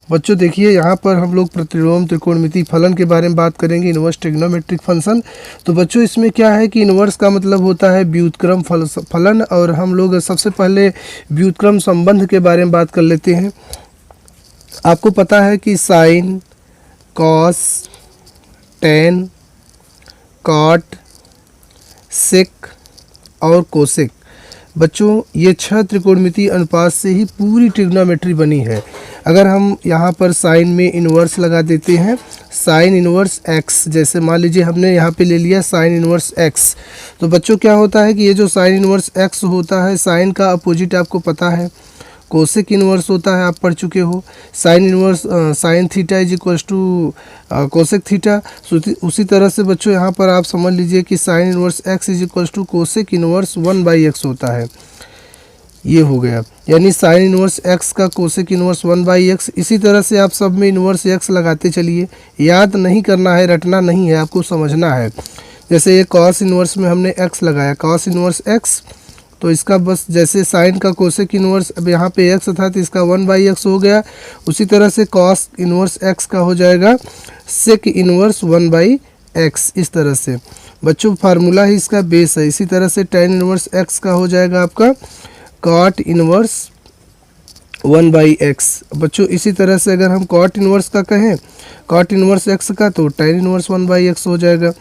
बच्चों देखिए यहाँ पर हम लोग प्रतिलोम त्रिकोणमितीय फलन के बारे में बात करेंगे, इन्वर्स ट्रिग्नोमेट्रिक फंक्शन। तो बच्चों इसमें क्या है कि इन्वर्स का मतलब होता है व्युत्क्रम फलन, और हम लोग सबसे पहले व्युत्क्रम संबंध के बारे में बात कर लेते हैं। आपको पता है कि साइन, कॉस, टेन, कॉट, सेक और कोसेक, बच्चों ये 6 त्रिकोणमितीय अनुपात से ही पूरी ट्रिग्नोमेट्री बनी है। अगर हम यहाँ पर साइन में इन्वर्स लगा देते हैं, साइन इन्वर्स एक्स, जैसे मान लीजिए हमने यहाँ पे ले लिया साइन इन्वर्स एक्स, तो बच्चों क्या होता है कि ये जो साइन इन्वर्स एक्स होता है, साइन का अपोजिट आपको पता है कोसेक इन्वर्स होता है, आप पढ़ चुके हो। Sine inverse sine theta is equals to cosec theta. उसी तरह से बच्चों यहाँ पर आप समझ लीजिए कि sine inverse x is equals to cosec inverse 1/x होता है। ये हो गया, यानी साइन इन्वर्स एक्स का कोसेक इन्वर्स 1/x। इसी तरह से आप सब में इन्वर्स एक्स लगाते चलिए, याद नहीं करना है, रटना नहीं है, आपको समझना है। जैसे ये कॉस इन्वर्स में हमने एक्स लगाया, कॉस इन्वर्स एक्स, तो इसका बस जैसे साइन का कोसेक इन्वर्स अब यहाँ पे एक्स था तो इसका 1/x हो गया। उसी तरह से कॉस इन्वर्स एक्स का हो जाएगा सेक इन्वर्स 1/x। इस तरह से बच्चों फार्मूला ही इसका बेस है। इसी तरह से टेन इन्वर्स एक्स का हो जाएगा आपका कॉट इन्वर्स 1/x। बच्चों इसी तरह से अगर हम कॉट इन्वर्स का कहें, कॉट इन्वर्स एक्स का, तो टेन इन्वर्स 1/x हो जाएगा,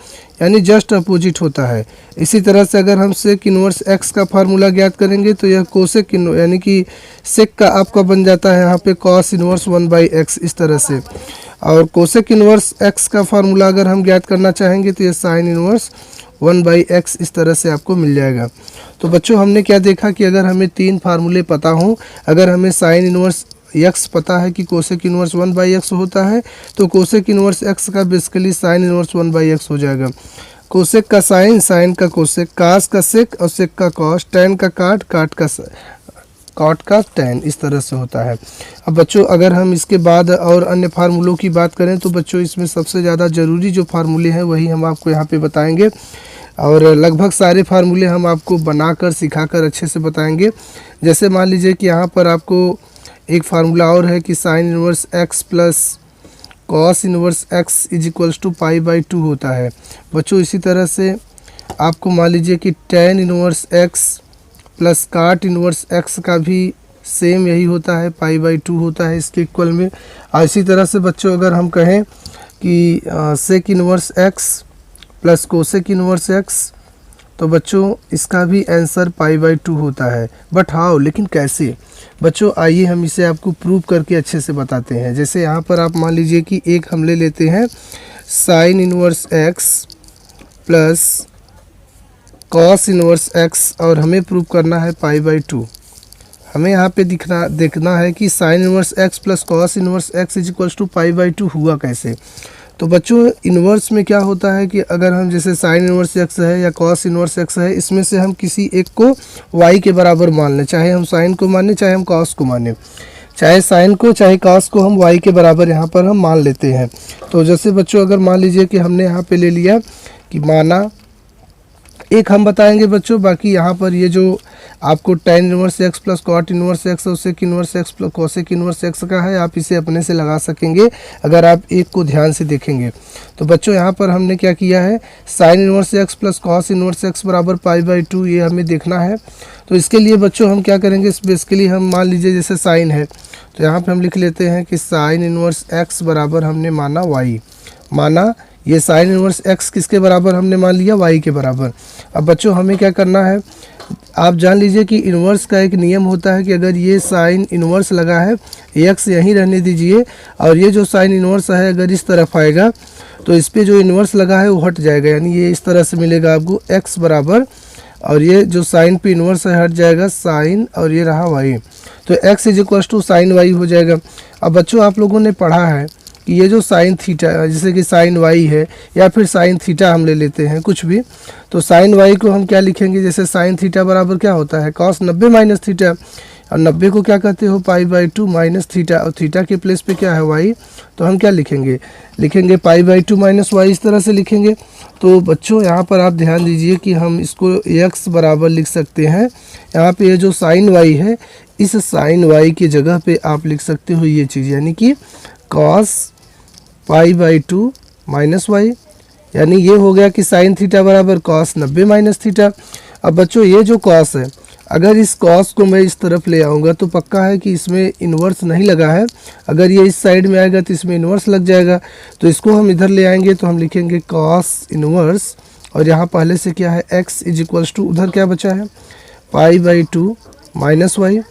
यानी जस्ट अपोजिट होता है। इसी तरह से अगर हम सेक इन्वर्स एक्स का फार्मूला ज्ञात करेंगे तो यह कोसेक यानी कि सेक का आपका बन जाता है यहाँ पे कॉस इन्वर्स 1/x। इस तरह से, और कोसेक इन्वर्स एक्स का फार्मूला अगर हम ज्ञात करना चाहेंगे तो यह साइन इन्वर्स 1/x इस तरह से आपको मिल जाएगा। तो बच्चों हमने क्या देखा कि अगर हमें 3 फार्मूले पता हों, अगर हमें साइन इन्वर्स एक्स पता है कि कोसेक इन्वर्स 1/x होता है, तो कोसेक इन्वर्स एक्स का बेसिकली साइन इन्वर्स 1/x हो जाएगा। कोसेक का साइन, साइन का कोसेक, कास का सेक और सेक का कॉस, टेन का काट, काट का कॉट का टेन, इस तरह से होता है। अब बच्चों अगर हम इसके बाद और अन्य फार्मूलों की बात करें तो बच्चों इसमें सबसे ज़्यादा ज़रूरी जो फार्मूले हैं वही हम आपको यहाँ पे बताएंगे, और लगभग सारे फार्मूले हम आपको बनाकर सिखाकर अच्छे से बताएंगे। जैसे मान लीजिए कि यहाँ पर आपको एक फार्मूला और है कि sine inverse x plus cos inverse x is equals to π/2 होता है। बच्चों इसी तरह से आपको मान लीजिए कि टेन इन्वर्स एक्स प्लस काट इन्वर्स एक्स का भी सेम यही होता है, π/2 होता है इसके इक्वल में। और इसी तरह से बच्चों अगर हम कहें कि sec inverse x plus cosec inverse x, तो बच्चों इसका भी आंसर π/2 होता है। बट हाउ, लेकिन कैसे? बच्चों आइए हम इसे आपको प्रूव करके अच्छे से बताते हैं। जैसे यहाँ पर आप मान लीजिए कि एक हम ले लेते हैं sign inverse x plus cos inverse x, और हमें प्रूव करना है π/2। हमें यहाँ पे देखना है कि sine inverse x plus cos inverse x is equals to π/2 हुआ कैसे। तो बच्चों इन्वर्स में क्या होता है कि अगर हम जैसे साइन इन्वर्स एक्स है या कॉस इन्वर्स एक्स है, इसमें से हम किसी एक को y के बराबर मान लें, चाहे हम साइन को माने चाहे हम कॉस को माने, चाहे साइन को चाहे कॉस को हम y के बराबर यहाँ पर हम मान लेते हैं। तो जैसे बच्चों अगर मान लीजिए कि हमने यहाँ पे ले लिया कि माना एक हम बताएंगे बच्चों, बाकी यहाँ पर ये जो आपको tan inverse x plus cot inverse x और sec inverse x plus cosec inverse x का है, आप इसे अपने से लगा सकेंगे अगर आप एक को ध्यान से देखेंगे। तो बच्चों यहाँ पर हमने क्या किया है, sign inverse x plus cos inverse x बराबर π/2 ये हमें देखना है। तो इसके लिए बच्चों हम क्या करेंगे, बेसिकली हम मान लीजिए जैसे साइन है तो यहाँ पर हम लिख लेते हैं कि साइन इन्वर्स एक्स बराबर हमने माना y, माना ये साइन इन्वर्स एक्स किसके बराबर हमने मान लिया, y के बराबर। अब बच्चों हमें क्या करना है, आप जान लीजिए कि इन्वर्स का एक नियम होता है कि अगर ये साइन इन्वर्स लगा है, एक्स यहीं रहने दीजिए, और ये जो साइन इन्वर्स है अगर इस तरफ आएगा तो इस पर जो इन्वर्स लगा है वो हट जाएगा, यानी ये इस तरह से मिलेगा आपको x बराबर, और ये जो साइन पे इन्वर्स है हट जाएगा साइन, और ये रहा y, तो x is equals to sine y हो जाएगा। अब बच्चों आप लोगों ने पढ़ा है कि ये जो साइन थीटा जैसे कि साइन y है या फिर साइन थीटा हम ले लेते हैं कुछ भी, तो साइन y को हम क्या लिखेंगे, जैसे साइन थीटा बराबर क्या होता है cos 90 माइनस थीटा, और 90 को क्या कहते हो, π/2 माइनस थीटा, और थीटा के प्लेस पे क्या है y, तो हम क्या लिखेंगे, π/2 माइनस y, इस तरह से लिखेंगे। तो बच्चों यहाँ पर आप ध्यान दीजिए कि हम इसको x बराबर लिख सकते हैं, यहाँ पे ये जो साइन y है, इस साइन y की जगह पे आप लिख सकते हो ये चीज़, यानी कि cos π/2 माइनस y, यानी ये हो गया कि साइन थीटा बराबर cos 90 माइनस थीटा। अब बच्चों ये जो cos है, अगर इस cos को मैं इस तरफ ले आऊँगा तो पक्का है कि इसमें इन्वर्स नहीं लगा है, अगर ये इस साइड में आएगा तो इसमें इन्वर्स लग जाएगा। तो इसको हम इधर ले आएंगे तो हम लिखेंगे cos इन्वर्स, और यहाँ पहले से क्या है x इज इक्वल्स टू, उधर क्या बचा है π/2 माइनस y।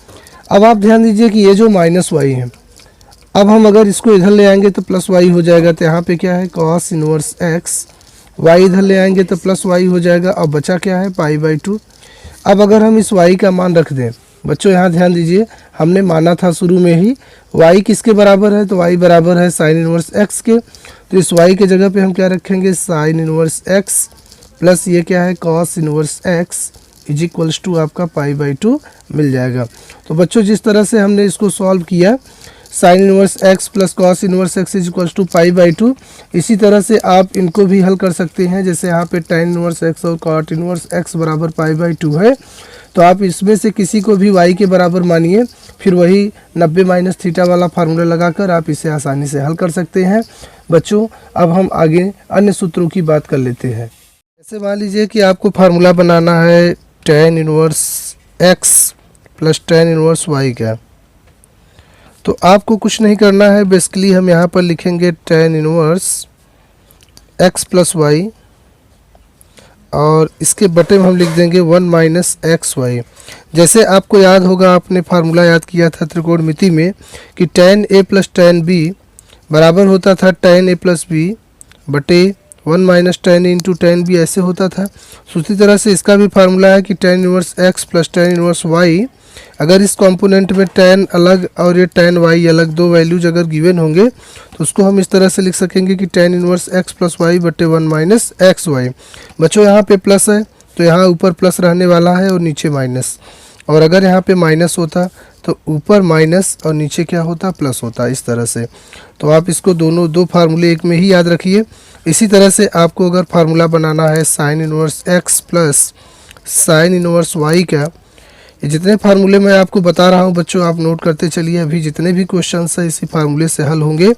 अब आप ध्यान दीजिए कि ये जो माइनस y है, अब हम अगर इसको इधर ले आएंगे तो प्लस y हो जाएगा, तो यहाँ पे क्या है cos इन्वर्स x, y इधर ले आएंगे तो प्लस y हो जाएगा, अब बचा क्या है π/2। अब अगर हम इस y का मान रख दें, बच्चों यहाँ ध्यान दीजिए, हमने माना था शुरू में ही y किसके बराबर है, तो y बराबर है साइन इन्वर्स x के, तो इस y के जगह पे हम क्या रखेंगे, साइन इन्वर्स x प्लस ये क्या है cos inverse x is equals to आपका π/2 मिल जाएगा। तो बच्चों जिस तरह से हमने इसको सॉल्व किया, sine inverse x plus cos inverse x is equals to π/2, इसी तरह से आप इनको भी हल कर सकते हैं। जैसे यहाँ पे tan इन्वर्स x और cot इन्वर्स x बराबर π/2 है, तो आप इसमें से किसी को भी y के बराबर मानिए, फिर वही 90 माइनस थीटा वाला फार्मूला लगाकर आप इसे आसानी से हल कर सकते हैं। बच्चों अब हम आगे अन्य सूत्रों की बात कर लेते हैं। जैसे मान लीजिए कि आपको फार्मूला बनाना है tan inverse x plus tan inverse y का, तो आपको कुछ नहीं करना है, बेसिकली हम यहाँ पर लिखेंगे tan inverse x plus y, और इसके बटे में हम लिख देंगे 1 माइनस एक्स वाई। जैसे आपको याद होगा, आपने फार्मूला याद किया था त्रिकोणमिति में कि tan a plus tan b बराबर होता था tan a प्लस b बटे 1 minus tan a into tan b, ऐसे होता था। उसी तरह से इसका भी फार्मूला है कि tan inverse x plus tan inverse y, अगर इस कंपोनेंट में tan अलग और ये tan y अलग, दो वैल्यूज अगर गिवन होंगे तो उसको हम इस तरह से लिख सकेंगे कि tan inverse x plus y बटे 1 माइनस एक्स वाई। बच्चों यहाँ पे प्लस है तो यहाँ ऊपर प्लस रहने वाला है और नीचे माइनस, और अगर यहाँ पे माइनस होता तो ऊपर माइनस और नीचे क्या होता, प्लस होता, इस तरह से। तो आप इसको दोनों दो फार्मूले एक में ही याद रखिए। इसी तरह से आपको अगर फार्मूला बनाना है sign inverse x plus sign inverse y का, ये जितने फार्मूले मैं आपको बता रहा हूँ बच्चों आप नोट करते चलिए, अभी जितने भी क्वेश्चंस हैं इसी फार्मूले से हल होंगे।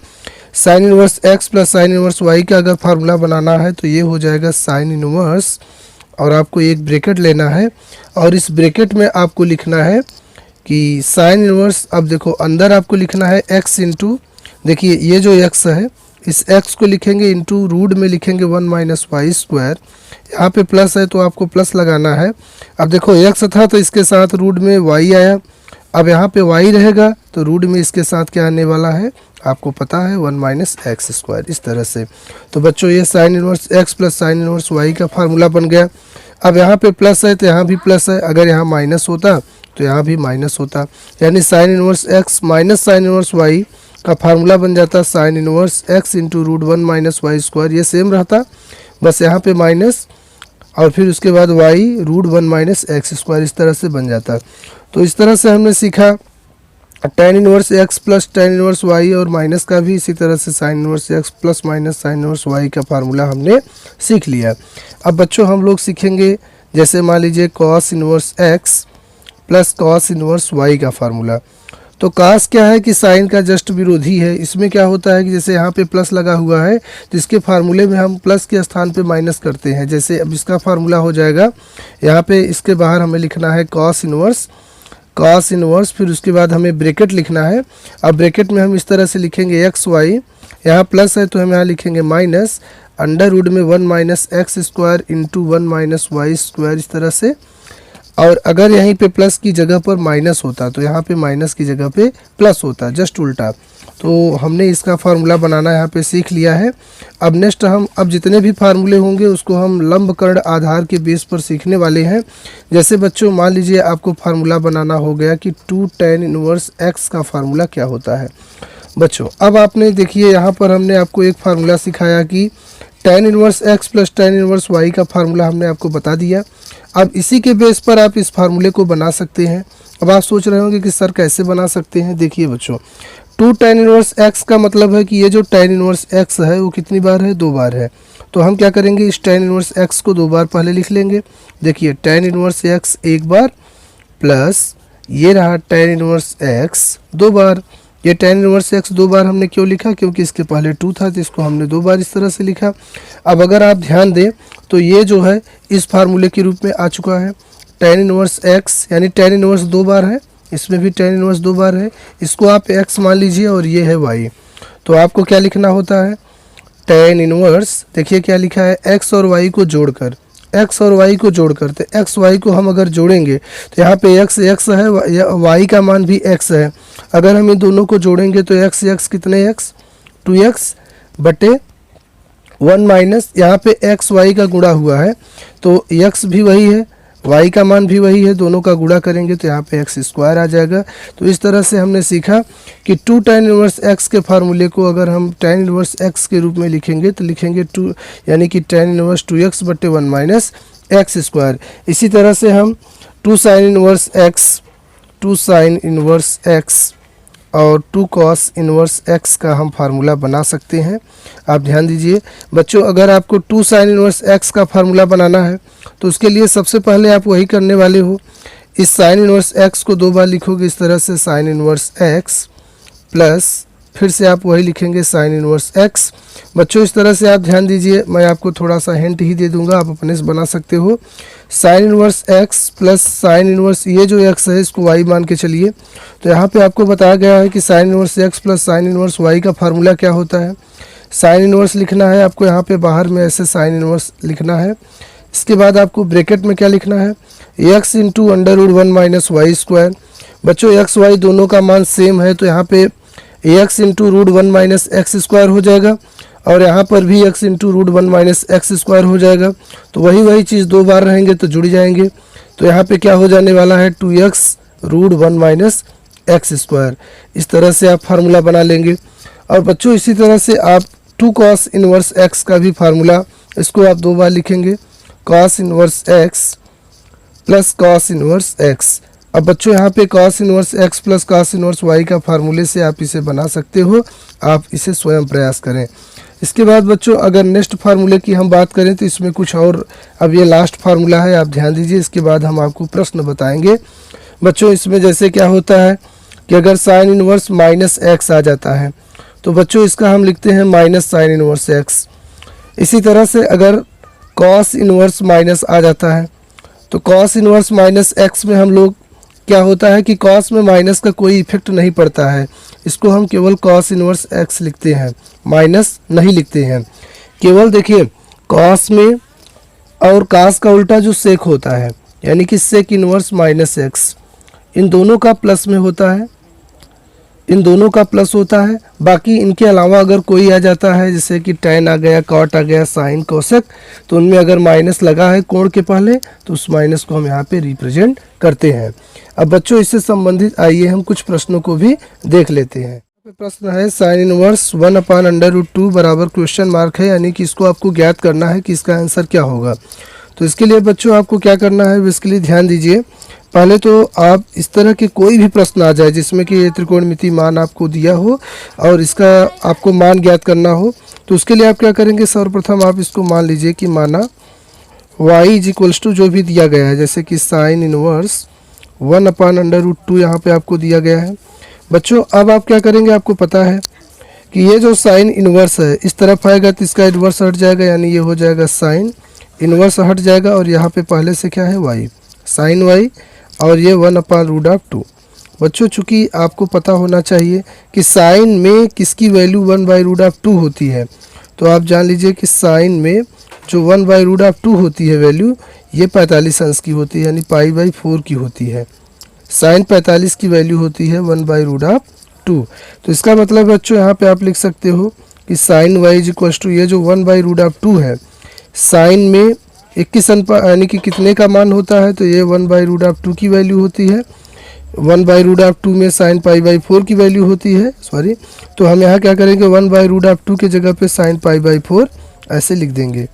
Sign inverse x plus sign inverse y का अगर फार्मूला बनाना है तो ये हो जाएगा साइन इन्वर्स, और आपको एक ब्रैकेट लेना है और इस ब्रैकेट में आपको लिखना है कि साइन इन्वर्स, अब देखो अंदर आपको लिखना है x इंटू, देखिए ये जो x है इस x को लिखेंगे इंटू रूट में लिखेंगे 1 माइनस वाई स्क्वायर, यहाँ पे प्लस है तो आपको प्लस लगाना है। अब देखो x था तो इसके साथ रूट में y आया, अब यहाँ पे y रहेगा तो रूट में इसके साथ क्या आने वाला है आपको पता है 1 माइनस एक्स स्क्वायर, इस तरह से। तो बच्चों ये sign inverse x plus sign inverse y का फार्मूला बन गया। अब यहाँ पे प्लस है तो यहाँ भी प्लस है, अगर यहाँ माइनस होता तो यहाँ भी माइनस होता, यानी sine inverse x minus sine inverse y का फार्मूला बन जाता sine inverse x into root 1 minus y square, ये सेम रहता, बस यहाँ पे माइनस और फिर उसके बाद y root 1 minus x square, इस तरह से बन जाता। तो इस तरह से हमने सीखा tan inverse x plus tan inverse y, और माइनस का भी इसी तरह से sign inverse x plus minus sine inverse y का फार्मूला हमने सीख लिया। अब बच्चों हम लोग सीखेंगे जैसे मान लीजिए cos inverse x plus cos inverse y का फार्मूला। तो cos क्या है कि साइन का जस्ट विरोधी है, इसमें क्या होता है कि जैसे यहाँ पे प्लस लगा हुआ है तो इसके फार्मूले में हम प्लस के स्थान पे माइनस करते हैं। जैसे अब इसका फार्मूला हो जाएगा, यहाँ पे इसके बाहर हमें लिखना है cos इन्वर्स, फिर उसके बाद हमें ब्रैकेट लिखना है। अब ब्रैकेट में हम इस तरह से लिखेंगे एक्स वाई, यहाँ प्लस है तो हम यहाँ लिखेंगे माइनस अंडर रूट में 1 minus x square into 1 minus y square, इस तरह से। और अगर यहीं पे प्लस की जगह पर माइनस होता तो यहाँ पे माइनस की जगह पे प्लस होता, जस्ट उल्टा। तो हमने इसका फार्मूला बनाना यहाँ पे सीख लिया है। अब नेक्स्ट हम अब जितने भी फार्मूले होंगे उसको हम लंबकर्ण आधार के बेस पर सीखने वाले हैं। जैसे बच्चों मान लीजिए आपको फार्मूला बनाना हो गया कि 2 tan इन्वर्स x का फार्मूला क्या होता है। बच्चों अब आपने देखिए यहाँ पर हमने आपको एक फार्मूला सिखाया कि tan inverse x plus tan inverse y का फार्मूला हमने आपको बता दिया। अब इसी के बेस पर आप इस फार्मूले को बना सकते हैं। अब आप सोच रहे होंगे कि सर कैसे बना सकते हैं। देखिए बच्चों, 2 tan इनवर्स x का मतलब है कि ये जो tan इनवर्स x है वो कितनी बार है, 2 बार है। तो हम क्या करेंगे, इस tan इनवर्स x को 2 बार पहले लिख लेंगे। देखिए tan इनवर्स x 1 बार प्लस ये रहा tan इनवर्स x 2 बार। ये tan इनवर्स x 2 बार हमने क्यों लिखा, क्योंकि इसके पहले 2 था तो इसको हमने 2 बार इस तरह से लिखा। अब अगर आप ध्यान दें तो ये जो है इस फार्मूले के रूप में आ चुका है। tan इनवर्स x यानी tan इनवर्स 2 बार है, इसमें भी tan इनवर्स 2 बार है, इसको आप x मान लीजिए और ये है y। तो आपको क्या लिखना होता है, tan इनवर्स, देखिए क्या लिखा है, x और y को जोड़कर, x और y को जोड़कर, तो x y को हम अगर जोड़ेंगे तो यहाँ पे x x है, y का मान भी x है। अगर हम इन दोनों को जोड़ेंगे तो x x कितने x, 2x बटे 1 माइनस यहाँ पे x y का गुणा हुआ है तो x भी वही है, y का मान भी वही है, दोनों का गुणा करेंगे तो यहाँ पे x स्क्वायर आ जाएगा। तो इस तरह से हमने सीखा कि 2 tan इनवर्स x के फार्मूले को अगर हम tan इनवर्स x के रूप में लिखेंगे तो लिखेंगे 2 यानी कि tan इनवर्स 2x बटे 1 माइनस x स्क्वायर। इसी तरह से हम 2 sin इनवर्स x और 2 cos इनवर्स x का हम फार्मूला बना सकते हैं। आप ध्यान दीजिए बच्चों, अगर आपको 2 sin इनवर्स x का फार्मूला बनाना है तो उसके लिए सबसे पहले आप वही करने वाले हो, इस sin इनवर्स x को 2 बार लिखोगे इस तरह से sin इनवर्स x प्लस फिर से आप वही लिखेंगे sin इनवर्स x। बच्चों इस तरह से आप ध्यान दीजिए, मैं आपको थोड़ा सा हिंट ही दे दूंगा, आप अपने से बना सकते हो। sin inverse x plus sin inverse ये जो x है इसको y मान के चलिए। तो यहाँ पे आपको बताया गया है कि sin inverse x plus sin inverse y का फार्मूला क्या होता है। sin इनवर्स लिखना है आपको, यहाँ पे बाहर में ऐसे sin इनवर्स लिखना है। इसके बाद आपको ब्रैकेट में क्या लिखना है, x into √1 minus y square. बच्चों x y दोनों का मान सेम है तो यहाँ पे x into √1 minus x square हो जाएगा और यहाँ पर भी x into √1 minus x square हो जाएगा। तो वही चीज़ 2 बार रहेंगे तो जुड़ जाएंगे। तो यहाँ पे क्या हो जाने वाला है, 2x √1 माइनस एक्स स्क्वायर। इस तरह से आप फार्मूला बना लेंगे। और बच्चों इसी तरह से आप 2 cos इनवर्स x का भी फार्मूला, इसको आप 2 बार लिखेंगे, cos inverse x plus cos inverse x। अब बच्चों यहाँ पे cos inverse x plus cos inverse y का फार्मूले से आप इसे बना सकते हो, आप इसे स्वयं प्रयास करें। इसके बाद बच्चों अगर नेक्स्ट फार्मूले की हम बात करें तो इसमें कुछ और, अब ये लास्ट फार्मूला है, आप ध्यान दीजिए, इसके बाद हम आपको प्रश्न बताएंगे। बच्चों इसमें जैसे क्या होता है कि अगर साइन इनवर्स माइनस एक्स आ जाता है तो बच्चों इसका हम लिखते हैं माइनस साइन इनवर्स एक्स। इसी तरह से अगर कॉस इनवर्स माइनस आ जाता है तो कॉस इनवर्स माइनस एक्स में हम लोग क्या होता है कि कॉस में माइनस का कोई इफेक्ट नहीं पड़ता है, इसको हम केवल कॉस इनवर्स एक्स लिखते हैं, माइनस नहीं लिखते हैं। केवल देखिए कॉस में और कास का उल्टा जो सेक होता है यानी कि सेक इनवर्स माइनस एक्स, इन दोनों का प्लस में होता है, इन दोनों का प्लस होता है। बाकी इनके अलावा अगर कोई आ जाता है जैसे कि टैन आ गया, कॉट आ गया, साइन, कोसेक, तो उनमें अगर माइनस लगा है कोण के पहले तो उस माइनस को हम यहाँ पे रिप्रेजेंट करते हैं। अब बच्चों इससे संबंधित आइए हम कुछ प्रश्नों को भी देख लेते हैं। प्रश्न है साइन इनवर्स 1/√2 बराबर क्वेश्चन मार्क है, यानी कि इसको आपको ज्ञात करना है कि इसका आंसर क्या होगा। तो इसके लिए बच्चों आपको क्या करना है, इसके लिए ध्यान दीजिए। पहले तो आप इस तरह के कोई भी प्रश्न आ जाए जिसमें कि ये त्रिकोणमिति मान आपको दिया हो और इसका आपको मान ज्ञात करना हो, तो उसके लिए आप क्या करेंगे, सर्वप्रथम आप इसको मान लीजिए कि माना y इक्वल्स टू जो भी दिया गया है, जैसे कि साइन इनवर्स 1/√2 यहाँ पे आपको दिया गया है। बच्चों अब आप क्या करेंगे, आपको पता है कि ये जो साइन इनवर्स है इस तरफ आएगा तो इसका इनवर्स हट जाएगा, यानी ये हो जाएगा साइन इनवर्स हट जाएगा और यहाँ पे पहले से क्या है y, साइन y, और ये 1/√2। बच्चों चूँकि आपको पता होना चाहिए कि साइन में किसकी वैल्यू 1/√2 होती है, तो आप जान लीजिए कि साइन में जो 1/√2 होती है वैल्यू, ये 45 अंश की होती है, यानी π/4 की होती है। साइन 45 की वैल्यू होती है 1/√2। तो इसका मतलब बच्चों यहाँ पे आप लिख सकते हो कि साइन y इक्वल्स टू ये जो 1/√2 है, साइन में 21 अंश यानी कि कितने का मान होता है, तो ये 1/√2 की वैल्यू होती है। 1/√2 में साइन π/4 की वैल्यू होती है, सॉरी, तो हम यहाँ क्या करेंगे 1/√2 के जगह पे साइन π/4 ऐसे लिख देंगे।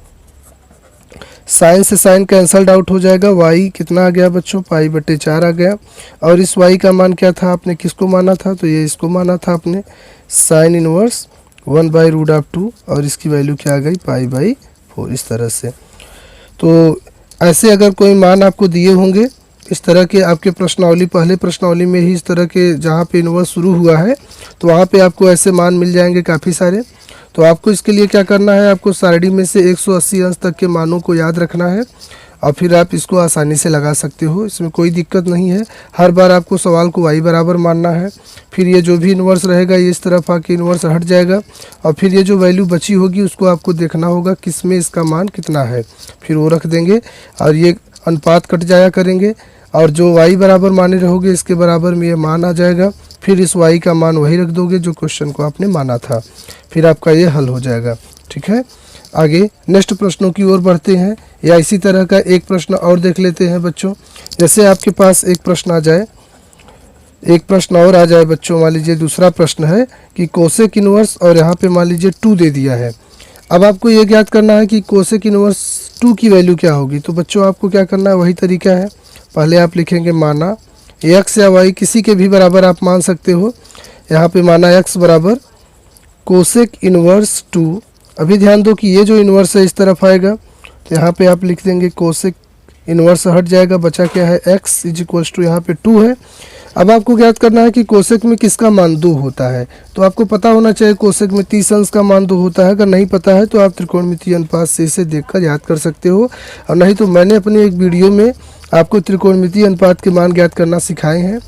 साइन से साइन कैंसल्ड आउट हो जाएगा, y कितना आ गया बच्चों, π/4 आ गया। और इस y का मान क्या था, आपने किसको माना था, तो ये इसको माना था आपने, साइन इनवर्स 1/√2 और इसकी वैल्यू क्या आ गई, π/4। इस तरह से तो ऐसे अगर कोई मान आपको दिए होंगे इस तरह के आपके प्रश्नावली, पहले प्रश्नावली में ही इस तरह के जहाँ पे इनवर्स शुरू हुआ है तो वहाँ पे आपको ऐसे मान मिल जाएंगे काफ़ी सारे। तो आपको इसके लिए क्या करना है, आपको सारणी में से 180 अंश तक के मानों को याद रखना है और फिर आप इसको आसानी से लगा सकते हो, इसमें कोई दिक्कत नहीं है। हर बार आपको सवाल को y बराबर मानना है, फिर ये जो भी इन्वर्स रहेगा ये इस तरफ आके इन्वर्स हट जाएगा और फिर ये जो वैल्यू बची होगी उसको आपको देखना होगा किस में इसका मान कितना है, फिर वो रख देंगे और ये अनुपात कट जाया करेंगे और जो y बराबर माने रहोगे इसके बराबर में ये मान आ जाएगा, फिर इस y का मान वही रख दोगे जो क्वेश्चन को आपने माना था, फिर आपका ये हल हो जाएगा। ठीक है, आगे नेक्स्ट प्रश्नों की ओर बढ़ते हैं या इसी तरह का एक प्रश्न और देख लेते हैं बच्चों। जैसे आपके पास एक प्रश्न आ जाए, एक प्रश्न और आ जाए बच्चों, मान लीजिए दूसरा प्रश्न है कि कोसेक इनवर्स और यहाँ पे मान लीजिए 2 दे दिया है। अब आपको ये ज्ञात करना है कि कोसेक इनवर्स 2 की वैल्यू क्या होगी। तो बच्चों आपको क्या करना है, वही तरीका है, पहले आप लिखेंगे माना x या y किसी के भी बराबर आप मान सकते हो। यहाँ पे माना x बराबर कोसेक इनवर्स 2। अभी ध्यान दो कि ये जो इन्वर्स है इस तरफ आएगा तो यहाँ पे आप लिख देंगे कोसेक इन्वर्स हट जाएगा, बचा क्या है x इज टू यहाँ पे 2 है। अब आपको ज्ञात करना है कि कोसेक में किसका मान 2 होता है। तो आपको पता होना चाहिए कोसेक में 30 अंश का मान 2 होता है। अगर नहीं पता है तो आप त्रिकोणमितीय अनुपात से इसे देखकर याद कर सकते हो, और नहीं तो मैंने अपने एक वीडियो में आपको त्रिकोणमितीय अनुपात के मान ज्ञात करना सिखाए हैं,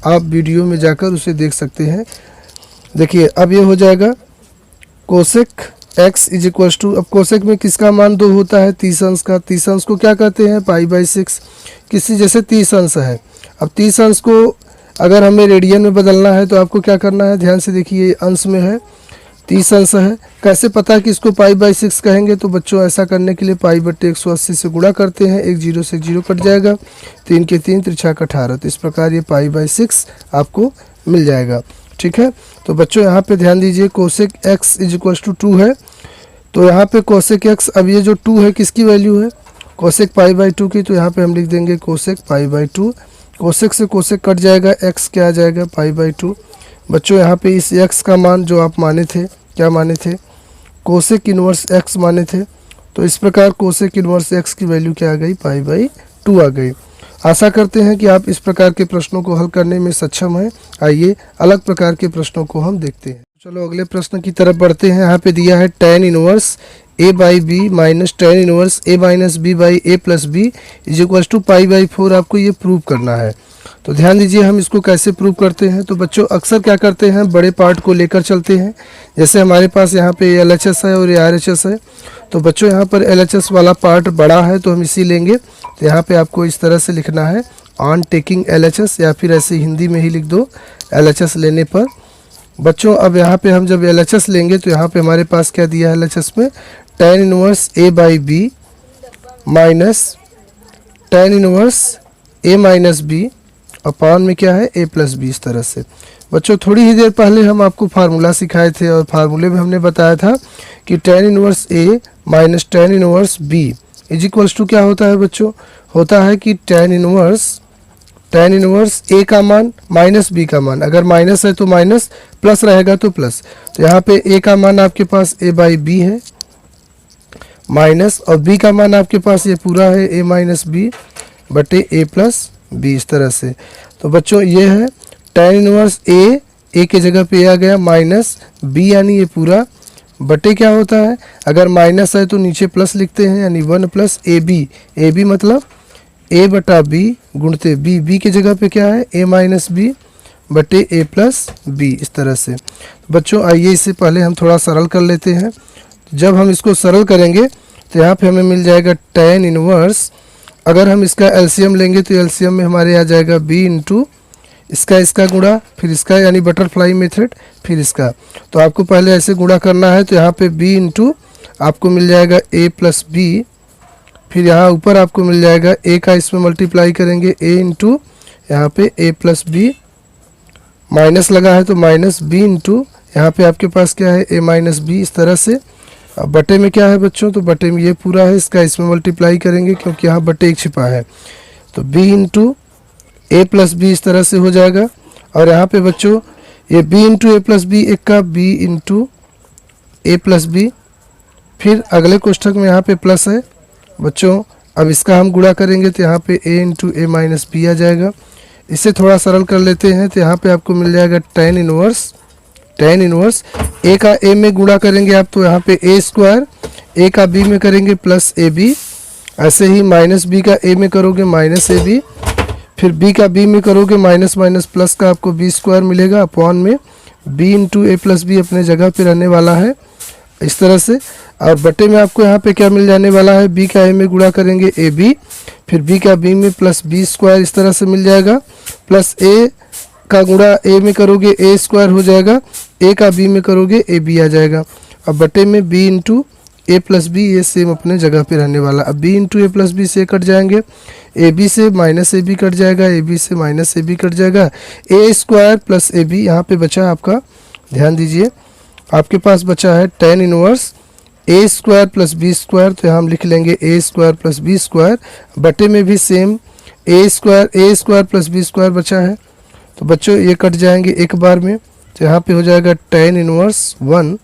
आप वीडियो में जाकर उसे देख सकते हैं। देखिए अब ये हो जाएगा cosec x is equal to, अब कोसेक में किसका मान 2 होता है, 30 अंश का। 30 अंश को क्या कहते हैं, π/6। किसी जैसे 30 अंश है, अब 30 अंश को अगर हमें रेडियन में बदलना है तो आपको क्या करना है, ध्यान से देखिए अंश में है, 30 अंश है, कैसे पता कि इसको π/6 कहेंगे। तो बच्चों ऐसा करने के लिए π/180 से गुणा करते हैं, एक जीरो से एक जीरो कट जाएगा, 3 के 3 त्रिछा 18, तो इस प्रकार ये π/6 आपको मिल जाएगा। ठीक है, तो बच्चों यहाँ पे ध्यान दीजिए cosec x is equal to 2 है, तो यहाँ पे कोसेक x, अब ये जो 2 है किसकी वैल्यू है, कोसेक π/2 की, तो यहाँ पे हम लिख देंगे कोसेक π/2। कोसेक से कोसेक कट जाएगा, x क्या आ जाएगा π/2। बच्चों यहाँ पे इस x का मान जो आप माने थे, क्या माने थे, कोसेक इनवर्स x माने थे, तो इस प्रकार कोसेक इनवर्स x की वैल्यू क्या आ गई, π/2 आ गई। आशा करते हैं कि आप इस प्रकार के प्रश्नों को हल करने में सक्षम हैं। आइए अलग प्रकार के प्रश्नों को हम देखते हैं। चलो अगले प्रश्न की तरफ बढ़ते हैं। यहाँ पे दिया है tan inverse a/b minus tan inverse a-b/a+b is equal to π/4। आपको ये प्रूव करना है। तो ध्यान दीजिए हम इसको कैसे प्रूव करते हैं। तो बच्चों अक्सर क्या करते हैं, बड़े पार्ट को लेकर चलते हैं। जैसे हमारे पास यहाँ पे LHS है और RHS है, तो बच्चों यहाँ पर LHS वाला पार्ट बड़ा है तो हम इसी लेंगे। तो यहाँ पे आपको इस तरह से लिखना है ऑन टेकिंग LHS, या फिर ऐसे हिंदी में ही लिख दो LHS लेने पर। बच्चों अब यहाँ पे हम जब LHS लेंगे तो यहाँ पे हमारे पास क्या दिया है LHS में, tan inverse a/b minus tan inverse a-b अपान में क्या है a+b। इस तरह से बच्चों थोड़ी ही देर पहले हम आपको फार्मूला सिखाए थे और फार्मूले में हमने बताया था कि tan inverse a minus tan inverse b is equals to क्या होता है बच्चों, होता है कि tan इनवर्स a का मान माइनस b का मान, अगर माइनस है तो माइनस, प्लस रहेगा तो प्लस। तो यहाँ पे a का मान आपके पास a/b है माइनस, और b का मान आपके पास ये पूरा है a-b बटे a+b। इस तरह से तो बच्चों ये है tan इनवर्स a के जगह पे आ गया माइनस b, यानी ये पूरा बटे क्या होता है, अगर माइनस है तो नीचे प्लस लिखते हैं, यानी 1 + ab मतलब a/b गुणते b की जगह पे क्या है a-b बटे a+b। इस तरह से बच्चों आइए इसे पहले हम थोड़ा सरल कर लेते हैं। जब हम इसको सरल करेंगे तो यहाँ पे हमें मिल जाएगा tan इनवर्स, अगर हम इसका एलसीएम लेंगे तो एलसीएम में हमारे आ जाएगा b इंटू इसका गुणा, फिर इसका यानी बटरफ्लाई मेथड, फिर इसका। तो आपको पहले ऐसे गुणा करना है, तो यहाँ पे b इंटू आपको मिल जाएगा a+b, फिर यहाँ ऊपर आपको मिल जाएगा a का इसमें मल्टीप्लाई करेंगे a इंटू यहाँ पे a+b, माइनस लगा है तो माइनस b इंटू यहाँ पे आपके पास क्या है a-b। इस तरह से अब बटे में क्या है बच्चों, तो बटे में ये पूरा है, इसका इसमें मल्टीप्लाई करेंगे क्योंकि यहाँ बटे एक छिपा है, तो b इंटू ए प्लस बी इस तरह से हो जाएगा। और यहाँ पे बच्चों ये b इंटू ए प्लस बी, एक का b इंटू ए प्लस बी, फिर अगले कोष्ठक में यहाँ पे प्लस है बच्चों। अब इसका हम गुणा करेंगे तो यहाँ पे a into a minus b आ जाएगा। इसे थोड़ा सरल कर लेते हैं तो यहाँ पे आपको मिल जाएगा tan इनवर्स a का a में गुणा करेंगे आप तो यहाँ पे a स्क्वायर, a का b में करेंगे प्लस ए बी, ऐसे ही माइनस b का a में करोगे माइनस ए बी, फिर b का b में करोगे माइनस माइनस प्लस का आपको b स्क्वायर मिलेगा अपॉन में b इंटू ए प्लस बी अपने जगह पे रहने वाला है इस तरह से। और बटे में आपको यहाँ पे क्या मिल जाने वाला है, b का a में गुणा करेंगे ए बी, फिर b का b में प्लस b स्क्वायर इस तरह से मिल जाएगा, प्लस a का गुणा a में करोगे a स्क्वायर हो जाएगा, a का b में करोगे ए बी आ जाएगा। अब बटे में b इंटू ए प्लस बी, ये सेम अपने जगह पे रहने वाला। अब b इंटू ए प्लस बी से कट जाएंगे, ए बी से माइनस ए बी कट जाएगा, ए बी से माइनस ए बी कट जाएगा, ए स्क्वायर प्लस ए बी यहाँ पे बचा आपका, ध्यान दीजिए आपके पास बचा है tan इनवर्स ए स्क्वायर प्लस बी स्क्वायर, तो यहाँ हम लिख लेंगे ए स्क्वायर प्लस बी स्क्वायर। बटे में भी सेम ए स्क्वायर प्लस बी स्क्वायर बचा है, तो बच्चों ये कट जाएंगे एक बार में, तो यहाँ पे हो जाएगा tan इनवर्स 1।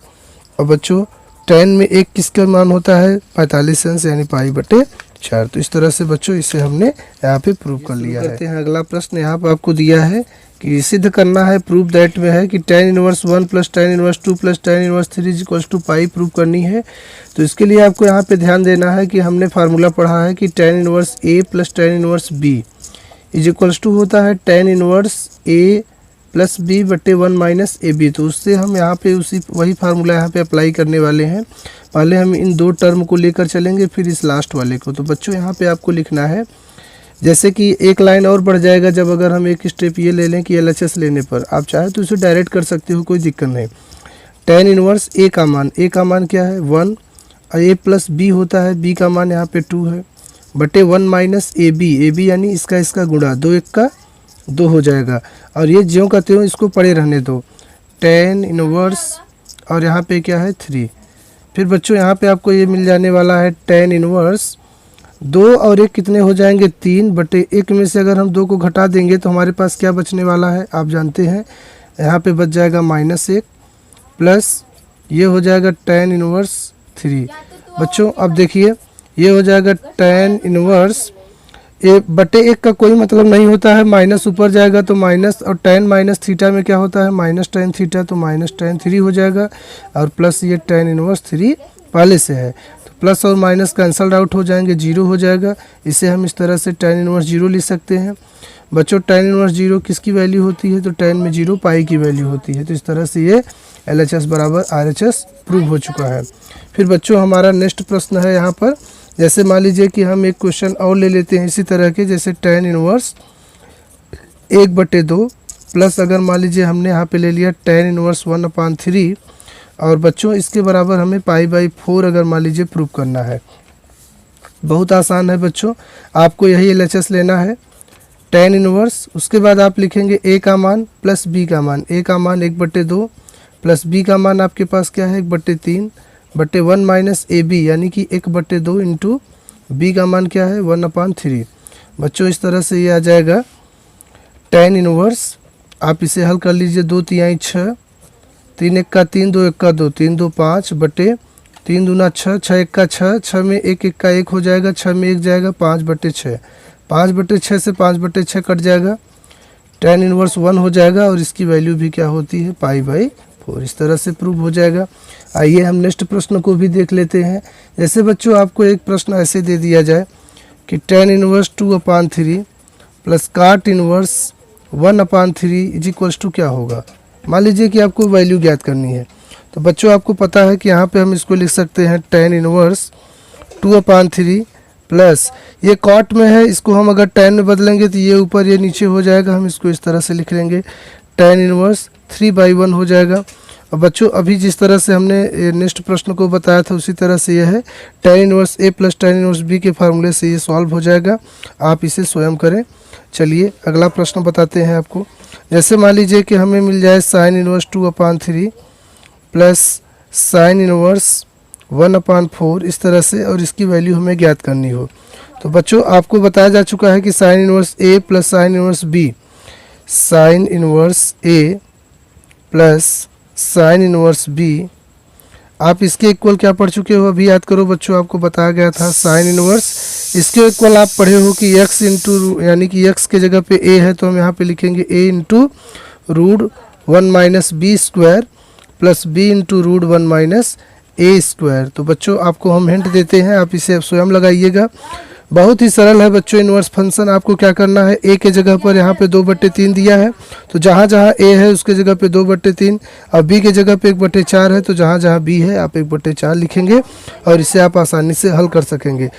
और बच्चों tan में एक किसका मान होता है 45 अंश यानी पाई बटे 4। तो इस तरह से बच्चों इसे हमने यहाँ पे प्रूव कर लिया है। करते हैं अगला प्रश्न, यहाँ पे आपको दिया है कि सिद्ध करना है, प्रूव दैट में है कि tan inverse 1 plus tan inverse 2 plus tan inverse 3 is equals to pi prove करनी है। तो इसके लिए आपको यहाँ पे ध्यान देना है कि हमने फार्मूला पढ़ा है कि tan inverse a plus tan inverse b is equals to होता है tan inverse a plus b बटे 1 माइनस ए बी। तो उससे हम यहाँ पे वही फार्मूला यहाँ पे अप्लाई करने वाले हैं। पहले हम इन दो टर्म को लेकर चलेंगे, फिर इस लास्ट वाले को। तो बच्चों यहाँ पे आपको लिखना है, जैसे कि एक लाइन और बढ़ जाएगा जब अगर हम एक स्टेप ये ले लें कि LHS लेने पर, आप चाहे तो इसे डायरेक्ट कर सकते हो, कोई दिक्कत नहीं। tan इनवर्स a का मान क्या है 1, और a प्लस b होता है, b का मान यहाँ पे 2 है, बटे 1 माइनस ए बी यानी इसका गुणा, 2 1 का 2 हो जाएगा। और ये ज्यों का त्यों इसको पड़े रहने दो, tan इनवर्स और यहाँ पे क्या है 3। फिर बच्चों यहाँ पे आपको ये मिल जाने वाला है tan इनवर्स 2 और 1 कितने हो जाएंगे 3, बटे 1 में से अगर हम 2 को घटा देंगे तो हमारे पास क्या बचने वाला है आप जानते हैं, यहाँ पे बच जाएगा -1 प्लस ये हो जाएगा tan इनवर्स 3। बच्चों अब देखिए ये हो जाएगा tan इनवर्स, ये बटे 1 का कोई मतलब नहीं होता है, माइनस ऊपर जाएगा तो माइनस, और tan माइनस थीटा में क्या होता है माइनस tan थीटा, तो माइनस tan 3 हो जाएगा, और प्लस ये tan इनवर्स 3 पहले से है, तो प्लस और माइनस कैंसल आउट हो जाएंगे, 0 हो जाएगा। इसे हम इस तरह से tan इनवर्स 0 लिख सकते हैं। बच्चों tan इनवर्स 0 किसकी वैल्यू होती है, तो tan में 0 पाई की वैल्यू होती है। तो इस तरह से ये LHS बराबर RHS प्रूव हो चुका है। फिर बच्चों हमारा नेक्स्ट प्रश्न है यहाँ पर, जैसे मान लीजिए कि हम एक क्वेश्चन और ले लेते हैं इसी तरह के, जैसे tan इनवर्स 1/2 प्लस अगर मान लीजिए हमने यहाँ पे ले लिया tan इनवर्स 1/3, और बच्चों इसके बराबर हमें पाई/4 अगर मान लीजिए प्रूव करना है। बहुत आसान है बच्चों, आपको यही LHS लेना है tan इनवर्स, उसके बाद आप लिखेंगे a का मान प्लस b का मान। a का मान 1/2 प्लस b का मान आपके पास क्या है 1/3 बटे 1 माइनस ए बी यानी कि 1/2 इंटू b का मान क्या है 1/3। बच्चों इस तरह से ये आ जाएगा tan इनवर्स, आप इसे हल कर लीजिए, 2 तिहाई 6, 3 1 का 3, 2 1 का 2, 3 2 5 बटे 3 दूना 6, 6 1 का 6, 6 में 1 1 का 1 हो जाएगा, 6 में 1 जाएगा, 5/6, 5/6 से 5/6 कट जाएगा, tan इनवर्स 1 हो जाएगा, और इसकी वैल्यू भी क्या होती है पाई/4। इस तरह से प्रूव हो जाएगा। आइए हम नेक्स्ट प्रश्न को भी देख लेते हैं। जैसे बच्चों आपको एक प्रश्न ऐसे दे दिया जाए कि tan inverse 2/3 plus cot inverse 1/3 is equals to क्या होगा। मान लीजिए कि आपको वैल्यू ज्ञात करनी है, तो बच्चों आपको पता है कि यहाँ पे हम इसको लिख सकते हैं tan इनवर्स 2/3 प्लस ये cot में है, इसको हम अगर tan में बदलेंगे तो ये ऊपर ये नीचे हो जाएगा, हम इसको इस तरह से लिख लेंगे tan इनवर्स 3/1 हो जाएगा। और बच्चों अभी जिस तरह से हमने नेक्स्ट प्रश्न को बताया था उसी तरह से यह है tan inverse a plus tan inverse b के फार्मूले से ये सॉल्व हो जाएगा, आप इसे स्वयं करें। चलिए अगला प्रश्न बताते हैं आपको। जैसे मान लीजिए कि हमें मिल जाए sin inverse 2/3 plus sin inverse 1/4 इस तरह से, और इसकी वैल्यू हमें ज्ञात करनी हो। तो बच्चों आपको बताया जा चुका है कि sine inverse a plus sine inverse b, sine inverse a plus sine inverse b, आप इसके इक्वल क्या पढ़ चुके हो अभी याद करो बच्चों, आपको बताया गया था साइन इनवर्स, इसके इक्वल आप पढ़े हो कि x इंटू, यानी कि x के जगह पे a है तो हम यहाँ पे लिखेंगे a into root 1 minus b square plus b into root 1 minus a square. तो बच्चों आपको हम हिंट देते हैं, आप इसे स्वयं लगाइएगा। बहुत ही सरल है बच्चों इनवर्स फंक्शन। आपको क्या करना है, a के जगह पर यहाँ पे 2/3 दिया है, तो जहाँ जहाँ a है उसके जगह पे 2/3, और b के जगह पे 1/4 है, तो जहाँ जहाँ b है आप 1/4 लिखेंगे और इसे आप आसानी से हल कर सकेंगे।